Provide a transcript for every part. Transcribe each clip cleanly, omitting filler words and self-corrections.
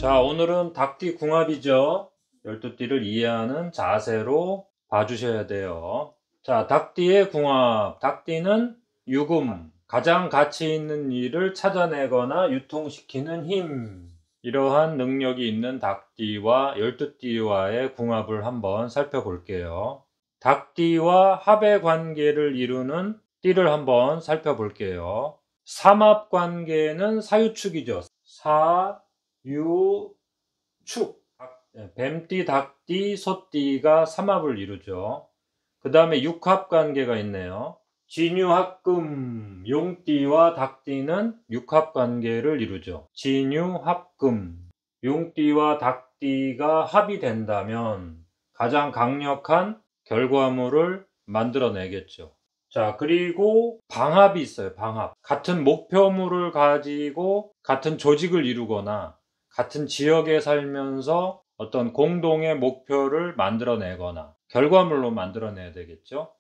자, 오늘은 닭띠 궁합이죠. 12띠를 이해하는 자세로 봐주셔야 돼요. 자, 닭띠의 궁합. 닭띠는 유금, 가장 가치 있는 일을 찾아내거나 유통시키는 힘. 이러한 능력이 있는 닭띠와 12띠와의 궁합을 한번 살펴볼게요. 닭띠와 합의 관계를 이루는 띠를 한번 살펴볼게요. 삼합 관계는 사유축이죠. 사유축. 뱀띠, 닭띠, 소띠가 삼합을 이루죠. 그 다음에 육합 관계가 있네요. 진유합금, 용띠와 닭띠는 육합 관계를 이루죠. 진유합금. 용띠와 닭띠가 합이 된다면 가장 강력한 결과물을 만들어내겠죠. 자, 그리고 방합이 있어요. 방합. 같은 목표물을 가지고 같은 조직을 이루거나 같은 지역에 살면서 어떤 공동의 목표를 만들어내거나 결과물로 만들어내야 되겠죠.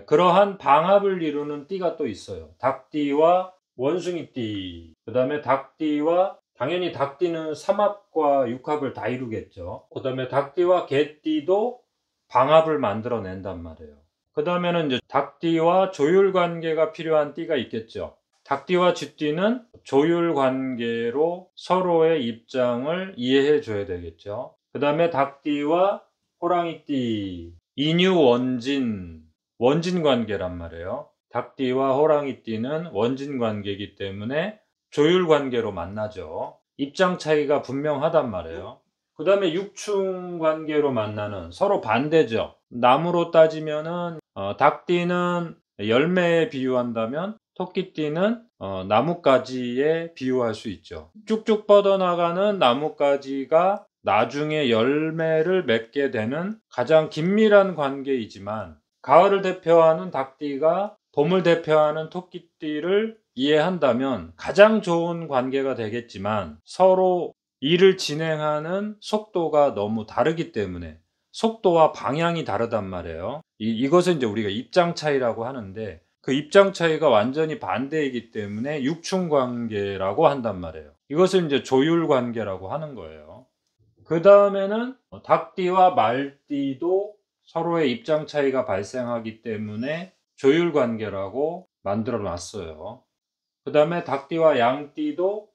그러한 방합을 이루는 띠가 또 있어요. 닭띠와 원숭이띠. 그 다음에 닭띠와, 당연히 닭띠는 삼합과 육합을 다 이루겠죠. 그 다음에 닭띠와 개띠도 방합을 만들어낸단 말이에요. 그 다음에는 이제 닭띠와 조율 관계가 필요한 띠가 있겠죠. 닭띠와 쥐띠는 조율 관계로 서로의 입장을 이해해 줘야 되겠죠. 그 다음에 닭띠와 호랑이띠, 인유원진, 원진 관계란 말이에요. 닭띠와 호랑이띠는 원진 관계이기 때문에 조율 관계로 만나죠. 입장 차이가 분명하단 말이에요. 그 다음에 육충 관계로 만나는, 서로 반대죠. 나무로 따지면은 닭띠는 열매에 비유한다면 토끼띠는 나뭇가지에 비유할 수 있죠. 쭉쭉 뻗어나가는 나뭇가지가 나중에 열매를 맺게 되는 가장 긴밀한 관계이지만, 가을을 대표하는 닭띠가 봄을 대표하는 토끼띠를 이해한다면 가장 좋은 관계가 되겠지만, 서로 일을 진행하는 속도가 너무 다르기 때문에 속도와 방향이 다르단 말이에요. 이것은 이제 우리가 입장 차이라고 하는데, 그 입장 차이가 완전히 반대이기 때문에 육충 관계라고 한단 말이에요. 이것을 이제 조율 관계라고 하는 거예요. 그 다음에는 닭띠와 말띠도 서로의 입장 차이가 발생하기 때문에 조율 관계라고 만들어 놨어요. 그 다음에 닭띠와 양띠도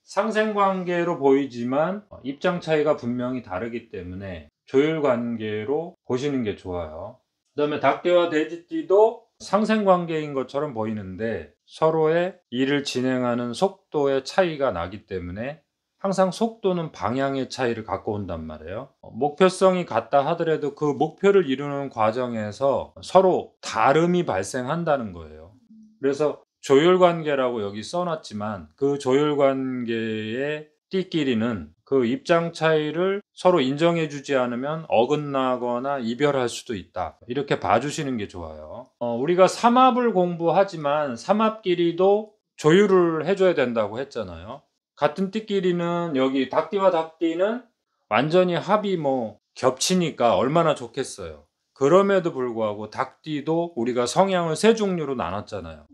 상생관계로 보이지만 입장 차이가 분명히 다르기 때문에 조율 관계로 보시는 게 좋아요. 그 다음에 닭띠와 돼지띠도 상생관계인 것처럼 보이는데 서로의 일을 진행하는 속도의 차이가 나기 때문에 항상 속도는 방향의 차이를 갖고 온단 말이에요. 목표성이 같다 하더라도 그 목표를 이루는 과정에서 서로 다름이 발생한다는 거예요. 그래서 조율 관계라고 여기 써놨지만 그 조율 관계의 띠끼리는 그 입장 차이를 서로 인정해 주지 않으면 어긋나거나 이별할 수도 있다. 이렇게 봐주시는 게 좋아요. 우리가 삼합을 공부하지만 삼합끼리도 조율을 해줘야 된다고 했잖아요. 같은 띠끼리는 여기 닭띠와 닭띠는 완전히 합이 겹치니까 얼마나 좋겠어요. 그럼에도 불구하고 닭띠도 우리가 성향을 세 종류로 나눴잖아요.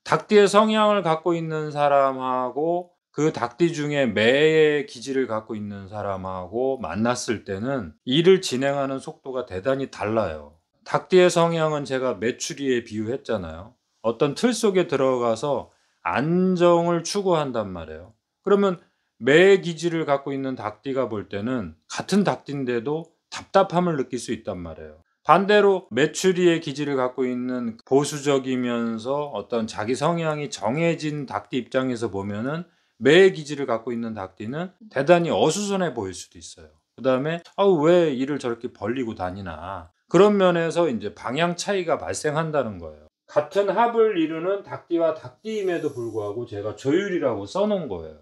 닭띠의 성향을 갖고 있는 사람하고 그 닭띠 중에 매의 기질을 갖고 있는 사람하고 만났을 때는 일을 진행하는 속도가 대단히 달라요. 닭띠의 성향은 제가 메추리에 비유했잖아요. 어떤 틀 속에 들어가서 안정을 추구한단 말이에요. 그러면 매의 기질을 갖고 있는 닭띠가 볼 때는 같은 닭띠인데도 답답함을 느낄 수 있단 말이에요. 반대로 메추리의 기질을 갖고 있는 보수적이면서 어떤 자기 성향이 정해진 닭띠 입장에서 보면은 매의 기질을 갖고 있는 닭띠는 대단히 어수선해 보일 수도 있어요. 그 다음에 왜 일을 저렇게 벌리고 다니나, 그런 면에서 이제 방향 차이가 발생한다는 거예요. 같은 합을 이루는 닭띠와 닭띠임에도 불구하고 제가 조율이라고 써놓은 거예요.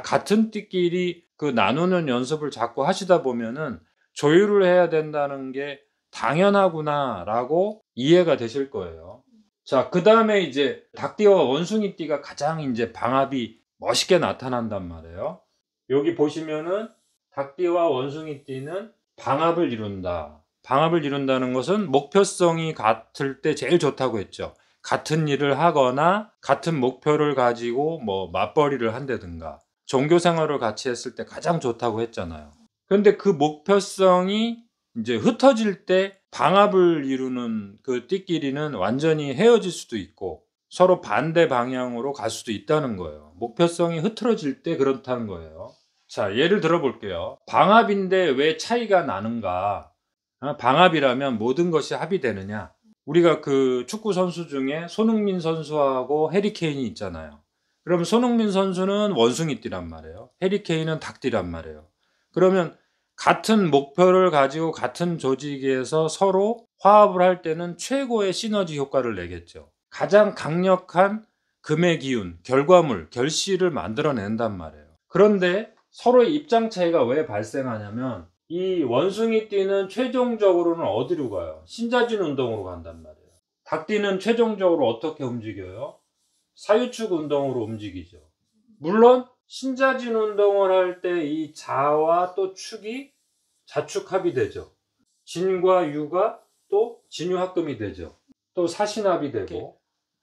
같은 띠끼리 그 나누는 연습을 자꾸 하시다 보면은 조율을 해야 된다는 게 당연하구나 라고 이해가 되실 거예요. 자, 그 다음에 이제 닭띠와 원숭이띠가 가장 이제 방합이 멋있게 나타난단 말이에요. 여기 보시면은 닭띠와 원숭이띠는 방합을 이룬다. 방합을 이룬다는 것은 목표성이 같을 때 제일 좋다고 했죠. 같은 일을 하거나 같은 목표를 가지고 맞벌이를 한다든가 종교 생활을 같이 했을 때 가장 좋다고 했잖아요. 그런데 그 목표성이 이제 흩어질 때 방합을 이루는 그 띠끼리는 완전히 헤어질 수도 있고 서로 반대 방향으로 갈 수도 있다는 거예요. 목표성이 흐트러질 때 그렇다는 거예요. 자, 예를 들어 볼게요. 방합인데 왜 차이가 나는가? 방합이라면 모든 것이 합의되느냐? 우리가 그 축구 선수 중에 손흥민 선수하고 해리 케인이 있잖아요. 그러면 손흥민 선수는 원숭이띠란 말이에요. 해리 케인은 닭띠란 말이에요. 그러면 같은 목표를 가지고 같은 조직에서 서로 화합을 할 때는 최고의 시너지 효과를 내겠죠. 가장 강력한 금의 기운, 결과물, 결실을 만들어낸단 말이에요. 그런데 서로의 입장 차이가 왜 발생하냐면 이 원숭이띠는 최종적으로는 어디로 가요? 신자진 운동으로 간단 말이에요. 닭띠는 최종적으로 어떻게 움직여요? 사유축 운동으로 움직이죠. 물론 신자진 운동을 할 때 이 자와 또 축이 자축합이 되죠. 진과 유가 또 진유합금이 되죠. 또 사신합이 되고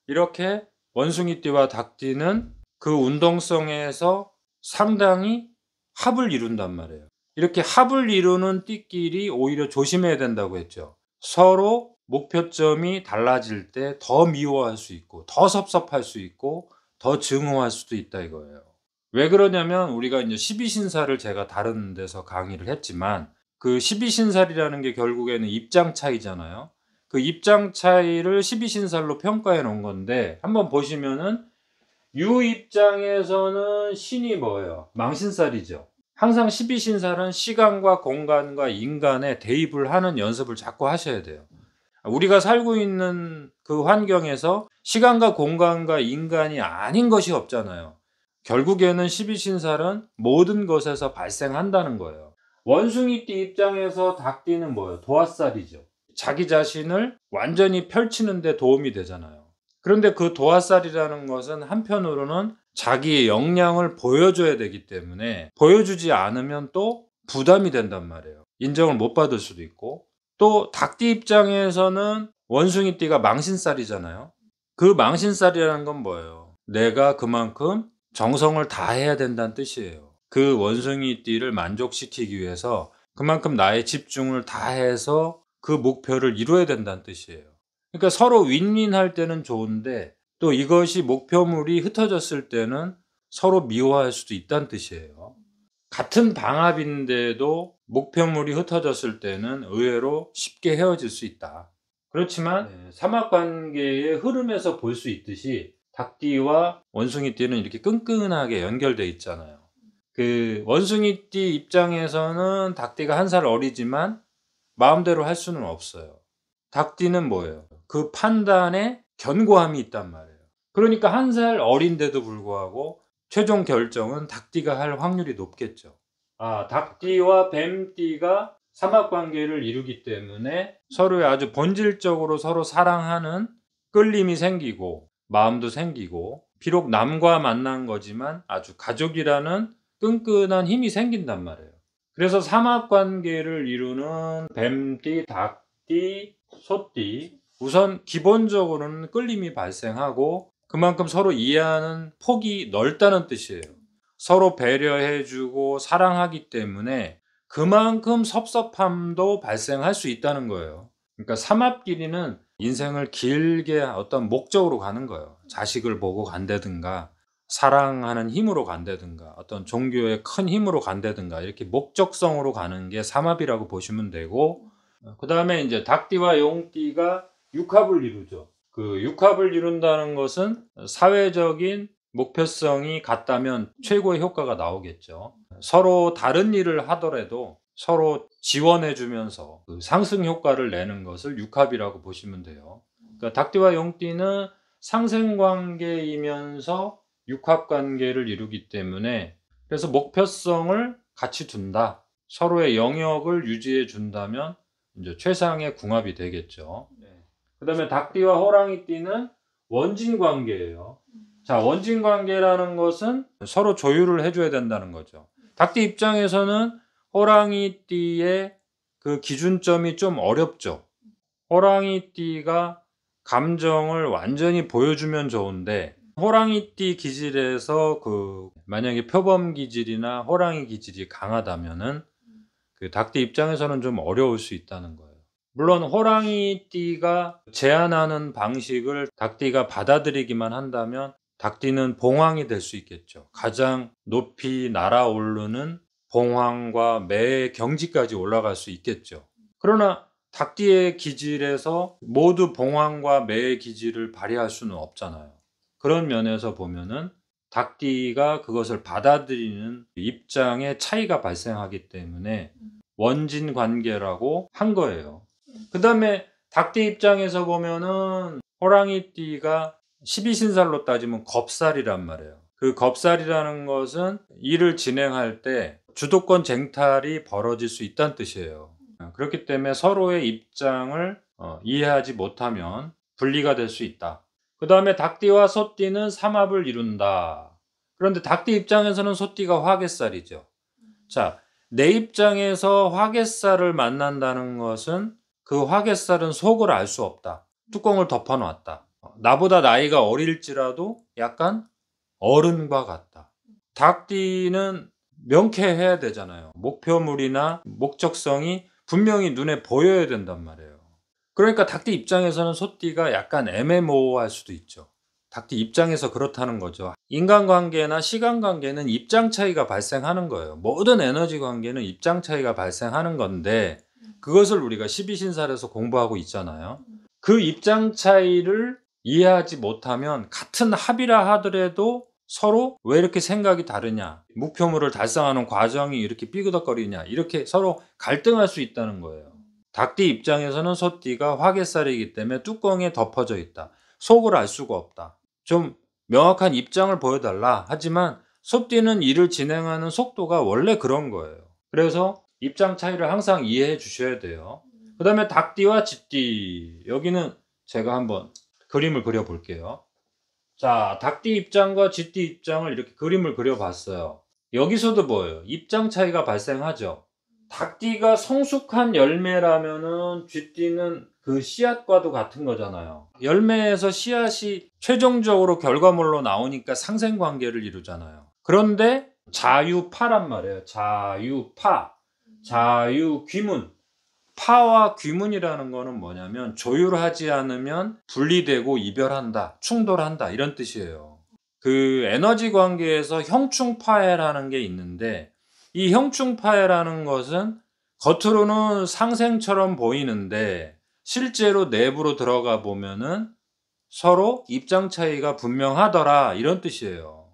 이렇게 원숭이띠와 닭띠는 그 운동성에서 상당히 합을 이룬단 말이에요. 이렇게 합을 이루는 띠끼리 오히려 조심해야 된다고 했죠. 서로 목표점이 달라질 때 더 미워할 수 있고 더 섭섭할 수 있고 더 증오할 수도 있다 이거예요. 왜 그러냐면 우리가 이제 12신사를 제가 다른 데서 강의를 했지만 그 12신살이라는 게 결국에는 입장 차이잖아요. 그 입장 차이를 12신살로 평가해 놓은 건데 한번 보시면은 유 입장에서는 신이 뭐예요? 망신살이죠. 항상 12신살은 시간과 공간과 인간의 대입을 하는 연습을 자꾸 하셔야 돼요. 우리가 살고 있는 그 환경에서 시간과 공간과 인간이 아닌 것이 없잖아요. 결국에는 12신살은 모든 것에서 발생한다는 거예요. 원숭이띠 입장에서 닭띠는 뭐예요? 도화살이죠. 자기 자신을 완전히 펼치는 데 도움이 되잖아요. 그런데 그 도화살이라는 것은 한편으로는 자기의 역량을 보여줘야 되기 때문에 보여주지 않으면 또 부담이 된단 말이에요. 인정을 못 받을 수도 있고 또 닭띠 입장에서는 원숭이띠가 망신살이잖아요. 그 망신살이라는 건 뭐예요? 내가 그만큼 정성을 다해야 된다는 뜻이에요. 그 원숭이띠를 만족시키기 위해서 그만큼 나의 집중을 다해서 그 목표를 이루어야 된다는 뜻이에요. 그러니까 서로 윈윈할 때는 좋은데 또 이것이 목표물이 흩어졌을 때는 서로 미워할 수도 있다는 뜻이에요. 같은 방합인데도 목표물이 흩어졌을 때는 의외로 쉽게 헤어질 수 있다. 그렇지만 삼합관계의 흐름에서 볼 수 있듯이 닭띠와 원숭이띠는 이렇게 끈끈하게 연결되어 있잖아요. 그 원숭이띠 입장에서는 닭띠가 한 살 어리지만 마음대로 할 수는 없어요. 닭띠는 뭐예요? 그 판단에 견고함이 있단 말이에요. 그러니까 한 살 어린데도 불구하고 최종 결정은 닭띠가 할 확률이 높겠죠. 닭띠와 뱀띠가 삼합관계를 이루기 때문에 서로의 아주 본질적으로 서로 사랑하는 끌림이 생기고 마음도 생기고 비록 남과 만난 거지만 아주 가족이라는 끈끈한 힘이 생긴단 말이에요. 그래서 삼합관계를 이루는 뱀띠, 닭띠, 소띠 우선 기본적으로는 끌림이 발생하고 그만큼 서로 이해하는 폭이 넓다는 뜻이에요. 서로 배려해주고 사랑하기 때문에 그만큼 섭섭함도 발생할 수 있다는 거예요. 그러니까 삼합끼리는 인생을 길게 어떤 목적으로 가는 거예요. 자식을 보고 간다든가 사랑하는 힘으로 간다든가 어떤 종교의 큰 힘으로 간다든가 이렇게 목적성으로 가는 게 삼합이라고 보시면 되고 그 다음에 이제 닭띠와 용띠가 육합을 이루죠. 그 육합을 이룬다는 것은 사회적인 목표성이 같다면 최고의 효과가 나오겠죠. 서로 다른 일을 하더라도 서로 지원해 주면서 그 상승 효과를 내는 것을 육합이라고 보시면 돼요. 그러니까 닭띠와 용띠는 상생관계이면서 육합관계를 이루기 때문에 그래서 목표성을 같이 둔다. 서로의 영역을 유지해 준다면 이제 최상의 궁합이 되겠죠. 그 다음에 닭띠와 호랑이띠는 원진 관계예요. 자, 원진 관계라는 것은 서로 조율을 해줘야 된다는 거죠. 닭띠 입장에서는 호랑이띠의 그 기준점이 좀 어렵죠. 호랑이띠가 감정을 완전히 보여주면 좋은데 호랑이띠 기질에서 만약에 표범 기질이나 호랑이 기질이 강하다면은 그 닭띠 입장에서는 좀 어려울 수 있다는 거예요. 물론 호랑이띠가 제안하는 방식을 닭띠가 받아들이기만 한다면 닭띠는 봉황이 될 수 있겠죠. 가장 높이 날아오르는 봉황과 매의 경지까지 올라갈 수 있겠죠. 그러나 닭띠의 기질에서 모두 봉황과 매의 기질을 발휘할 수는 없잖아요. 그런 면에서 보면은 닭띠가 그것을 받아들이는 입장에 차이가 발생하기 때문에 원진 관계라고 한 거예요. 그 다음에 닭띠 입장에서 보면은 호랑이띠가 12신살로 따지면 겁살이란 말이에요. 그 겁살이라는 것은 일을 진행할 때 주도권 쟁탈이 벌어질 수 있다는 뜻이에요. 그렇기 때문에 서로의 입장을 이해하지 못하면 분리가 될 수 있다. 그 다음에 닭띠와 소띠는 삼합을 이룬다. 그런데 닭띠 입장에서는 소띠가 화개살이죠. 자, 내 입장에서 화개살을 만난다는 것은 그 화개살은 속을 알 수 없다. 뚜껑을 덮어놨다. 나보다 나이가 어릴지라도 약간 어른과 같다. 닭띠는 명쾌해야 되잖아요. 목표물이나 목적성이 분명히 눈에 보여야 된단 말이에요. 그러니까 닭띠 입장에서는 소띠가 약간 애매모호할 수도 있죠. 닭띠 입장에서 그렇다는 거죠. 인간관계나 시간관계는 입장 차이가 발생하는 거예요. 모든 에너지 관계는 입장 차이가 발생하는 건데 그것을 우리가 12신살에서 공부하고 있잖아요. 그 입장 차이를 이해하지 못하면 같은 합이라 하더라도 서로 왜 이렇게 생각이 다르냐, 목표물을 달성하는 과정이 이렇게 삐그덕거리냐, 이렇게 서로 갈등할 수 있다는 거예요. 닭띠 입장에서는 소띠가 화개살이기 때문에 뚜껑에 덮어져 있다. 속을 알 수가 없다. 좀 명확한 입장을 보여달라. 하지만 소띠는 일을 진행하는 속도가 원래 그런 거예요. 그래서 입장 차이를 항상 이해해 주셔야 돼요. 그 다음에 닭띠와 쥐띠. 여기는 제가 한번 그림을 그려 볼게요. 자, 닭띠 입장과 쥐띠 입장을 이렇게 그림을 그려봤어요. 여기서도 뭐예요? 입장 차이가 발생하죠. 닭띠가 성숙한 열매라면은 쥐띠는 그 씨앗과도 같은 거잖아요. 열매에서 씨앗이 최종적으로 결과물로 나오니까 상생관계를 이루잖아요. 그런데 자유파란 말이에요. 자유파, 자유귀문. 파와 귀문이라는 거는 뭐냐면 조율하지 않으면 분리되고 이별한다, 충돌한다 이런 뜻이에요. 그 에너지 관계에서 형충파해라는 게 있는데 이 형충파해라는 것은 겉으로는 상생처럼 보이는데 실제로 내부로 들어가 보면은 서로 입장 차이가 분명하더라 이런 뜻이에요.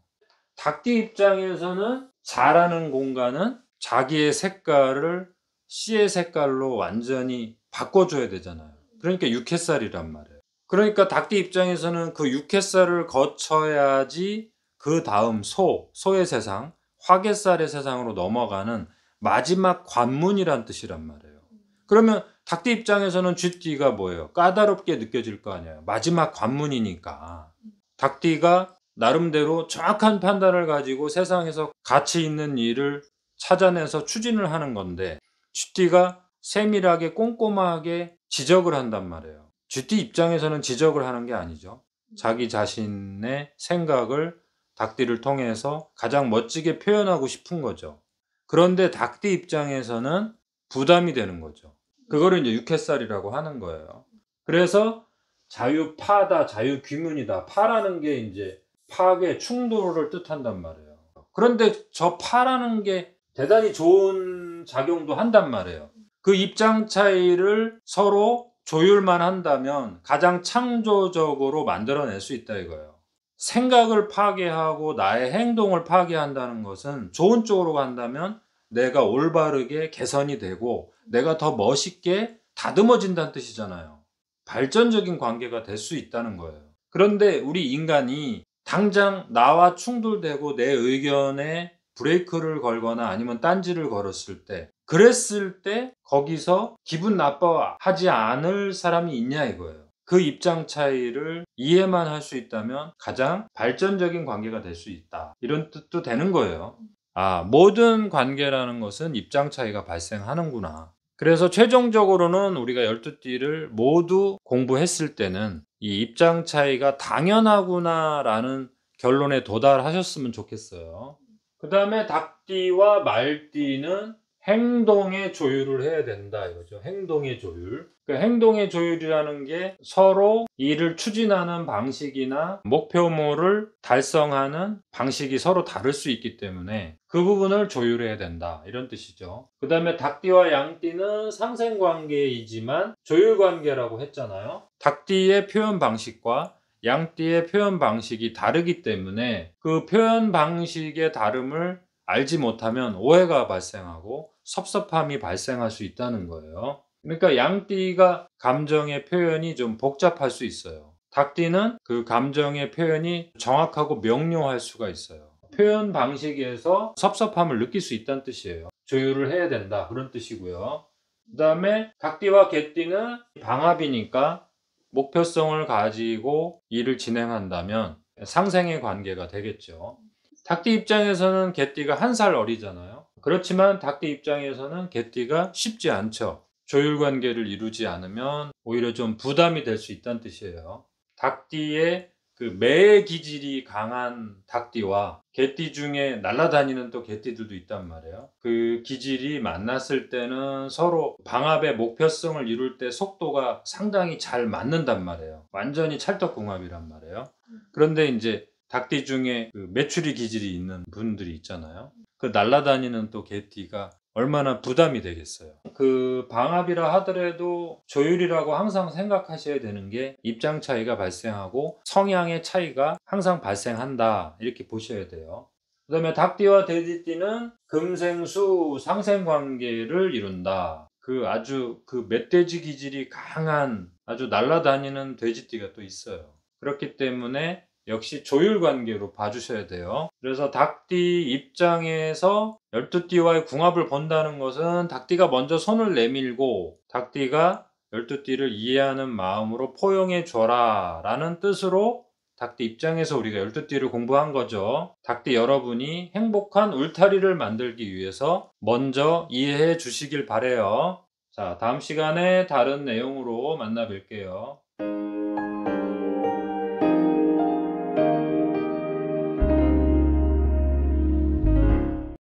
닭띠 입장에서는 자라는 공간은 자기의 색깔을 씨의 색깔로 완전히 바꿔줘야 되잖아요. 그러니까 육햇살이란 말이에요. 그러니까 닭띠 입장에서는 그 육햇살을 거쳐야지 그 다음 소의 세상, 화개살의 세상으로 넘어가는 마지막 관문이란 뜻이란 말이에요. 그러면 닭띠 입장에서는 쥐띠가 뭐예요? 까다롭게 느껴질 거 아니에요. 마지막 관문이니까. 닭띠가 나름대로 정확한 판단을 가지고 세상에서 가치 있는 일을 찾아내서 추진을 하는 건데 쥐띠가 세밀하게 꼼꼼하게 지적을 한단 말이에요. 쥐띠 입장에서는 지적을 하는 게 아니죠. 자기 자신의 생각을 닭띠를 통해서 가장 멋지게 표현하고 싶은 거죠. 그런데 닭띠 입장에서는 부담이 되는 거죠. 그거를 이제 육햇살이라고 하는 거예요. 그래서 자유파다, 자유귀문이다. 파라는 게 이제 파괴, 충돌을 뜻한단 말이에요. 그런데 저 파라는 게 대단히 좋은 작용도 한단 말이에요. 그 입장 차이를 서로 조율만 한다면 가장 창조적으로 만들어낼 수 있다 이거예요. 생각을 파괴하고 나의 행동을 파괴한다는 것은 좋은 쪽으로 간다면 내가 올바르게 개선이 되고 내가 더 멋있게 다듬어진다는 뜻이잖아요. 발전적인 관계가 될 수 있다는 거예요. 그런데 우리 인간이 당장 나와 충돌되고 내 의견에 브레이크를 걸거나 아니면 딴지를 걸었을 때 그랬을 때 거기서 기분 나빠하지 않을 사람이 있냐 이거예요. 그 입장 차이를 이해만 할 수 있다면 가장 발전적인 관계가 될 수 있다. 이런 뜻도 되는 거예요. 아, 모든 관계라는 것은 입장 차이가 발생하는구나. 그래서 최종적으로는 우리가 12띠를 모두 공부했을 때는 이 입장 차이가 당연하구나라는 결론에 도달하셨으면 좋겠어요. 그 다음에 닭띠와 말띠는 행동의 조율을 해야 된다 이거죠. 행동의 조율. 그러니까 행동의 조율이라는 게 서로 일을 추진하는 방식이나 목표물을 달성하는 방식이 서로 다를 수 있기 때문에 그 부분을 조율해야 된다 이런 뜻이죠. 그 다음에 닭띠와 양띠는 상생관계이지만 조율관계라고 했잖아요. 닭띠의 표현 방식과 양띠의 표현 방식이 다르기 때문에 그 표현 방식의 다름을 알지 못하면 오해가 발생하고 섭섭함이 발생할 수 있다는 거예요. 그러니까 양띠가 감정의 표현이 좀 복잡할 수 있어요. 닭띠는 그 감정의 표현이 정확하고 명료할 수가 있어요. 표현 방식에서 섭섭함을 느낄 수 있다는 뜻이에요. 조율을 해야 된다 그런 뜻이고요. 그 다음에 닭띠와 개띠는 방합이니까 목표성을 가지고 일을 진행한다면 상생의 관계가 되겠죠. 닭띠 입장에서는 개띠가 1살 어리잖아요. 그렇지만 닭띠 입장에서는 개띠가 쉽지 않죠. 조율관계를 이루지 않으면 오히려 좀 부담이 될 수 있다는 뜻이에요. 닭띠의 그 매의 기질이 강한 닭띠와 개띠 중에 날아다니는 또 개띠들도 있단 말이에요. 그 기질이 만났을 때는 서로 방합의 목표성을 이룰 때 속도가 상당히 잘 맞는단 말이에요. 완전히 찰떡궁합이란 말이에요. 그런데 이제 닭띠 중에 그 메추리 기질이 있는 분들이 있잖아요. 그 날아다니는 또 개띠가 얼마나 부담이 되겠어요. 그 방합이라 하더라도 조율이라고 항상 생각하셔야 되는 게 입장 차이가 발생하고 성향의 차이가 항상 발생한다 이렇게 보셔야 돼요. 그 다음에 닭띠와 돼지띠는 금생수 상생관계를 이룬다. 그 아주 그 멧돼지 기질이 강한 아주 날아다니는 돼지띠가 또 있어요. 그렇기 때문에 역시 조율관계로 봐주셔야 돼요. 그래서 닭띠 입장에서 12띠와의 궁합을 본다는 것은 닭띠가 먼저 손을 내밀고 닭띠가 12띠를 이해하는 마음으로 포용해 줘라 라는 뜻으로 닭띠 입장에서 우리가 12띠를 공부한 거죠. 닭띠 여러분이 행복한 울타리를 만들기 위해서 먼저 이해해 주시길 바래요. 자, 다음 시간에 다른 내용으로 만나 뵐게요.